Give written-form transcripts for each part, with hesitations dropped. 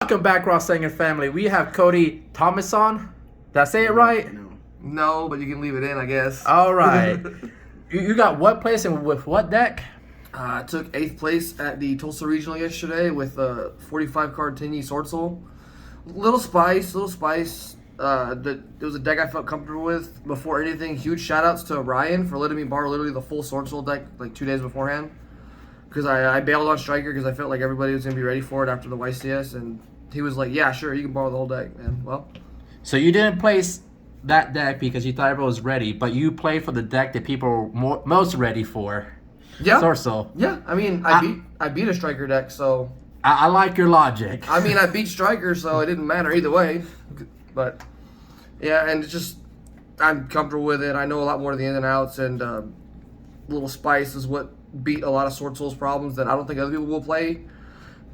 Welcome back, Raw Singer family. We have Cody Thomashide. Did I say it right? No, but you can leave it in, I guess. All right. you got what place and with what deck? I took 8th place at the Tulsa Regional yesterday with a 45 card 10E Swordsoul. Little spice. It was a deck I felt comfortable with. Before anything, huge shout outs to Ryan for letting me borrow literally the full Swordsoul deck like 2 days beforehand. Because I bailed on Striker because I felt like everybody was going to be ready for it after the YCS. And he was like, yeah, sure, you can borrow the whole deck, man. Well. So you didn't place that deck because you thought everyone was ready, but you played for the deck that people were most ready for. Yeah. Swordsoul. Yeah, I mean, I beat a Striker deck, so. I like your logic. I mean, I beat Striker, so it didn't matter either way. But, yeah, and it's just, I'm comfortable with it. I know a lot more of the ins and outs, and little spice is what beat a lot of Swordsoul's problems that I don't think other people will play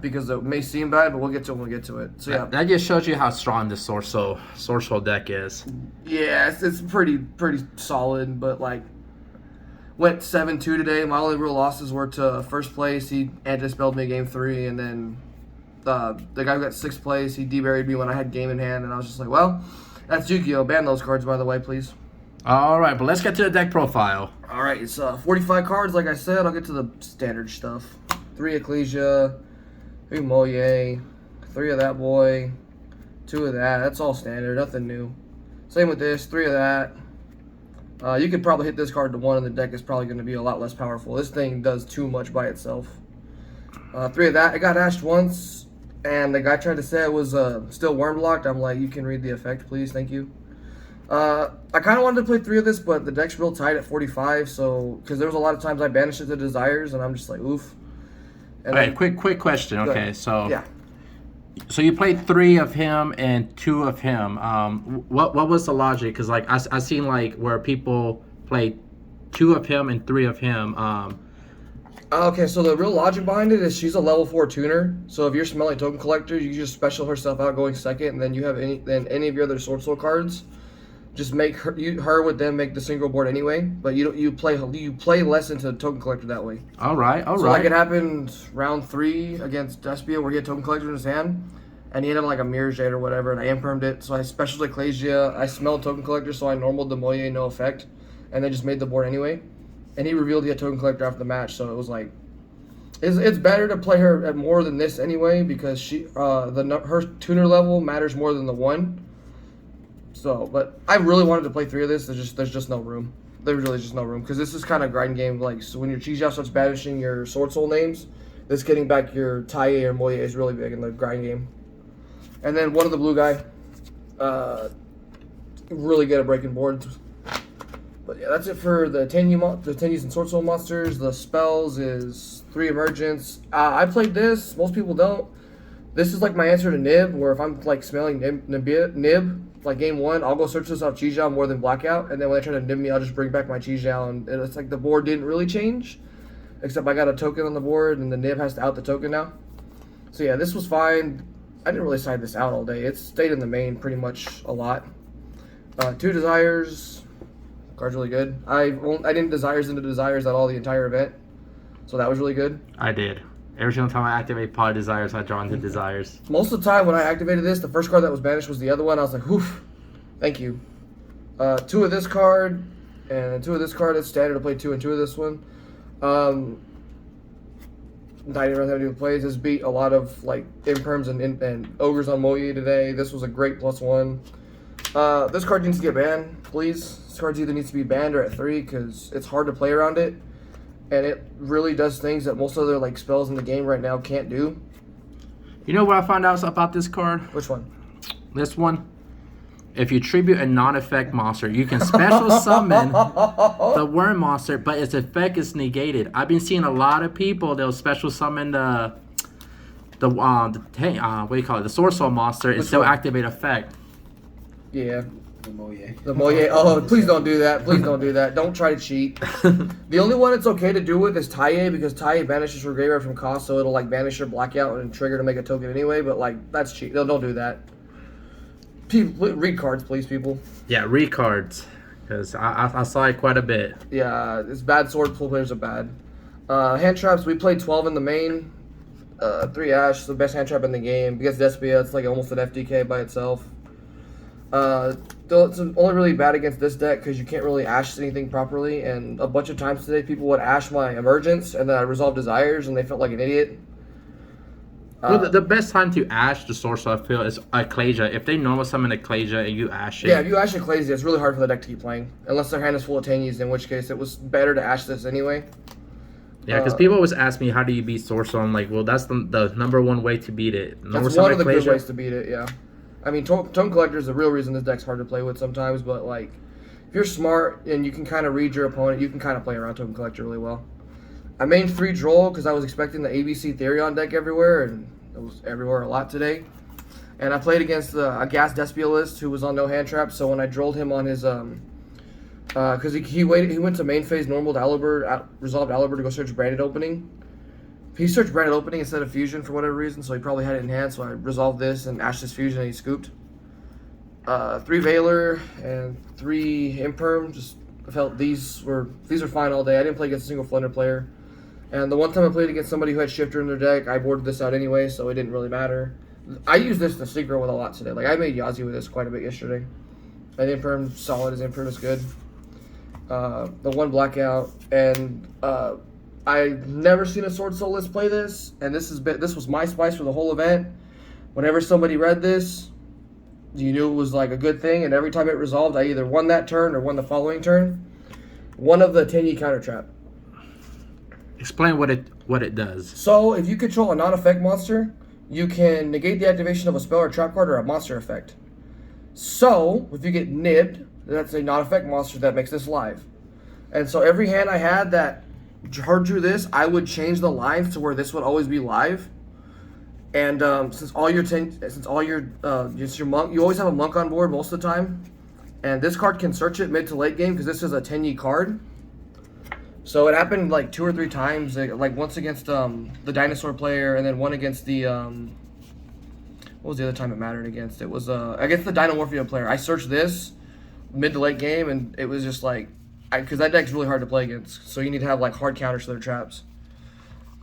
because it may seem bad, but we'll get to it when we get to it. So, yeah. That just shows you how strong this Swordsoul deck is. Yeah, it's pretty solid, but, like, went 7-2 today. My only real losses were to first place. He anti-spelled me game 3, and then the guy who got 6th place, he deburied me when I had game in hand, and I was just like, well, that's Yu-Gi-Oh! Ban those cards, by the way, please. All right, but let's get to the deck profile. All right, it's 45 cards, like I said. I'll get to the standard stuff. 3 Ecclesia, 3 Moye, 3 of that boy, 2 of that. That's all standard, nothing new. Same with this, 3 of that. You could probably hit this card to 1, and the deck is probably going to be a lot less powerful. This thing does too much by itself. 3 of that. I got ashed once, and the guy tried to say it was still worm blocked. I'm like, you can read the effect, please, thank you. I kind of wanted to play 3 of this, but the deck's real tight at 45, so because there was a lot of times I banished it to Desires, and I'm just like, oof. And all right, quick question. Okay, so yeah. So you played 3 of him and 2 of him. What was the logic? Because like I seen like where people played 2 of him and 3 of him. Okay, so the real logic behind it is she's a level 4 tuner. So if you're Smelling Token Collector, you just special herself out going second, and then you have any of your other Swordsoul cards. Just make her with them make the single board anyway, but you play less into Token Collector that way. All right. So like it happened round 3 against Despia where he had Token Collector in his hand, and he had like a Mirror Jade or whatever, and I impermed it. So I special Ecclesia, I smelled Token Collector, so I normaled the Moye no effect, and they just made the board anyway. And he revealed he had Token Collector after the match, so it was like, it's better to play her at more than this anyway because her tuner level matters more than the 1. So, but I really wanted to play 3 of this. There's just no room. There's really just no room because this is kind of grind game. Like, so when your Chijia starts banishing your Swordsoul names, this getting back your Taie or Moye is really big in the grind game. And then one of the blue guy, really good at breaking boards. But yeah, that's it for the 10Es and Swordsoul monsters. The spells is 3 emergence. I played this. Most people don't. This is like my answer to Nib, where if I'm like smelling Nib, like game 1, I'll go search this off Chijia more than Blackout, and then when they try to Nib me, I'll just bring back my Chijia, and it's like the board didn't really change, except I got a token on the board, and the Nib has to out the token now. So yeah, this was fine. I didn't really side this out all day. It stayed in the main pretty much a lot. 2 Desires. Card's really good. I didn't Desires into Desires at all the entire event, so that was really good. I did. Every single time I activate Pod Desires, I draw into Desires. Most of the time when I activated this, the first card that was banished was the other one. I was like, whew, thank you. 2 of this card, and 2 of this card. It's standard to play 2 and 2 of this one. I didn't really have to do plays. This beat a lot of like imperms and ogres on Moye today. This was a great +1. This card needs to get banned, please. This card either needs to be banned or at 3 because it's hard to play around it. And it really does things that most other like spells in the game right now can't do. You know what I found out about this card? Which one? This one. If you tribute a non-effect monster, you can special summon the worm monster, but its effect is negated. I've been seeing a lot of people they'll special summon the what do you call it? The Swordsoul monster and still activate effect. Yeah. The Moye. Oh, please don't do that. Please don't do that. Don't try to cheat. The only one it's okay to do with is Taie because Taie banishes your graveyard from cost, so it'll like banish your blackout and trigger to make a token anyway. But like that's cheat. Don't do that. Read cards, please, people. Yeah, read cards because I saw it quite a bit. Yeah, it's bad. Sword pool players are bad. Hand traps. We played 12 in the main. 3 Ash, the best hand trap in the game. Because Despia, it's like almost an FDK by itself. It's only really bad against this deck because you can't really Ash anything properly. And a bunch of times today, people would Ash my Emergence, and then I resolve Desires, and they felt like an idiot. Well, the best time to Ash the Swordsoul, I feel, is Ecclesia. If they normal summon Ecclesia and you Ash it. Yeah, if you Ash Ecclesia, it's really hard for the deck to keep playing. Unless their hand is full of Tanies, in which case it was better to Ash this anyway. Yeah, because people always ask me, how do you beat Swordsoul? I'm like, well, that's the number one way to beat it. That's one of the good ways to beat it, yeah. I mean, Tome Collector is the real reason this deck's hard to play with sometimes, but, like, if you're smart and you can kind of read your opponent, you can kind of play around Tome Collector really well. I main 3 Droll because I was expecting the ABC Therion deck everywhere, and it was everywhere a lot today. And I played against a Gas Despialist who was on no hand trap, so when I drolled him on his, because he went to main phase normal to Alibur, resolved Alibur to go search Branded Opening. He searched Branded Opening instead of Fusion for whatever reason, so he probably had it in hand, so I resolved this and Ashed his Fusion and he scooped. 3 Veiler and 3 Imperm, just felt these were fine all day. I didn't play against a single Flunder player. And the one time I played against somebody who had Shifter in their deck, I boarded this out anyway, so it didn't really matter. I used this to synchro with a lot today. Like, I made Yazi with this quite a bit yesterday. And Imperm, solid as Imperm is good. The 1 Blackout, and I've never seen a Swordsoul list play this, and this was my spice for the whole event. Whenever somebody read this, you knew it was like a good thing, and every time it resolved, I either won that turn or won the following turn. One of the Tenyi counter trap. Explain what it does. So if you control a non-effect monster, you can negate the activation of a spell or trap card or a monster effect. So if you get nibbed, that's a non-effect monster that makes this live. And so every hand I had that hard drew this, I would change the lines to where this would always be live. And since your monk, you always have a monk on board most of the time, and this card can search it mid to late game because this is a Tenyi card. So it happened like 2 or 3 times, like once against the dinosaur player, and then one against the what was the other time it mattered against? It was against the Dinomorphia player. I searched this mid to late game, and it was just like, because that deck's really hard to play against, so you need to have like hard counters to their traps.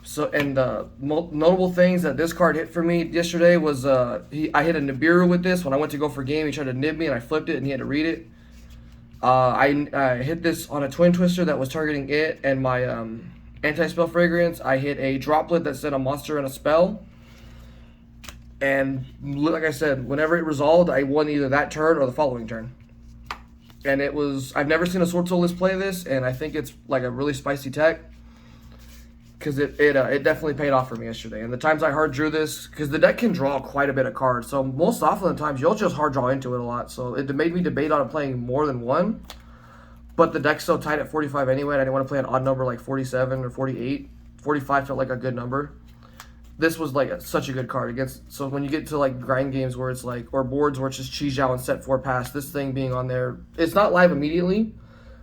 So, and notable things that this card hit for me yesterday was I hit a Nibiru with this. When I went to go for game, he tried to nib me, and I flipped it, and he had to read it. I hit this on a Twin Twister that was targeting it, and my anti-spell fragrance. I hit a droplet that said a monster and a spell. And like I said, whenever it resolved, I won either that turn or the following turn. And it was, I've never seen a Swordsoul list play this, and I think it's like a really spicy tech. Because it definitely paid off for me yesterday. And the times I hard drew this, because the deck can draw quite a bit of cards. So most often the times, you'll just hard draw into it a lot. So it made me debate on playing more than one. But the deck's so tight at 45 anyway, and I didn't want to play an odd number like 47 or 48. 45 felt like a good number. This was like such a good card against. So when you get to like grind games where it's like, or boards where it's just Chi-Jiao and set 4 pass, this thing being on there, it's not live immediately.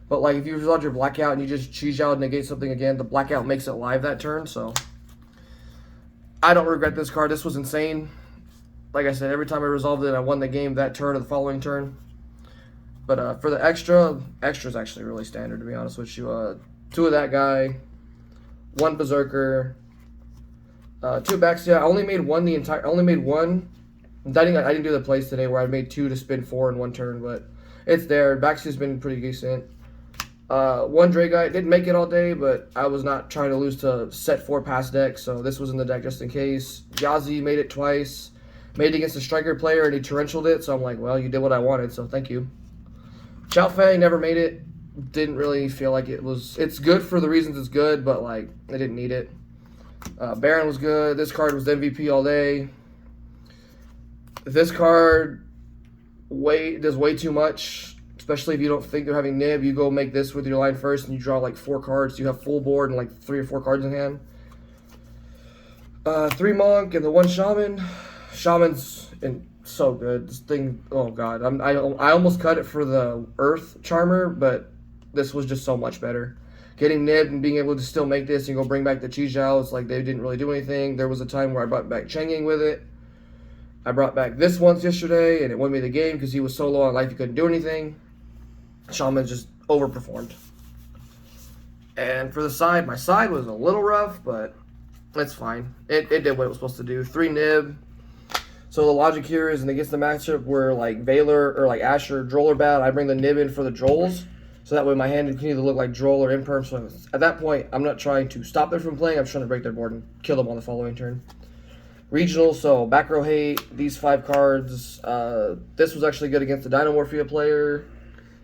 But like if you resolve your Blackout and you just Chi-Jiao and negate something again, the Blackout makes it live that turn. So I don't regret this card. This was insane. Like I said, every time I resolved it, I won the game that turn or the following turn. But for the extra's actually really standard, to be honest with you. 2 of that guy, 1 Berserker, 2 Baxia. I only made one. I didn't do the plays today where I made 2 to spin 4 in 1 turn, but it's there. Baxia's been pretty decent. 1 Dragite, didn't make it all day, but I was not trying to lose to set 4 pass deck, so this was in the deck just in case. Yazi made it twice, made it against a striker player, and he torrentialed it, so I'm like, well, you did what I wanted, so thank you. Xiao Fei never made it, didn't really feel like it was, it's good for the reasons it's good, but like, I didn't need it. Baron was good, this card was the MVP all day. This card does way too much. Especially if you don't think they're having nib, you go make this with your line first and you draw like 4 cards. You have full board and like 3 or 4 cards in hand. 3 Monk and the 1 Shaman. Shaman's so good. This thing, oh god. I almost cut it for the Earth Charmer, but this was just so much better. Getting nibbed and being able to still make this and go bring back the Chi-Jiao, it's like they didn't really do anything. There was a time where I brought back Cheng-Ying with it. I brought back this once yesterday and it won me the game because he was so low on life he couldn't do anything. Shaman just overperformed. And for the side, my side was a little rough, but That's fine. It did what it was supposed to do. 3 nib. So the logic here is, and against the matchup where like Valor or like Asher or Droll are bad, I bring the nib in for the Drolls. So that way my hand can either look like Droll or Imperm. So at that point, I'm not trying to stop them from playing. I'm trying to break their board and kill them on the following turn. Regional, so back row hate, these 5 cards. This was actually good against the Dynamorphia player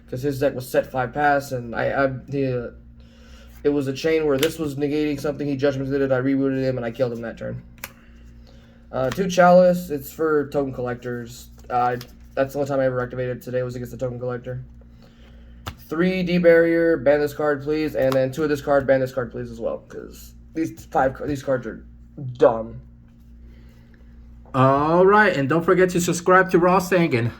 because his deck was set 5 pass, and it was a chain where this was negating something, he judgmented it, I rebooted him, and I killed him that turn. 2 Chalice, it's for token collectors. That's the only time I ever activated today was against the token collector. 3 D barrier, ban this card please, and then 2 of this card, ban this card please as well, because these cards are dumb. All right, and don't forget to subscribe to Raw Sangin.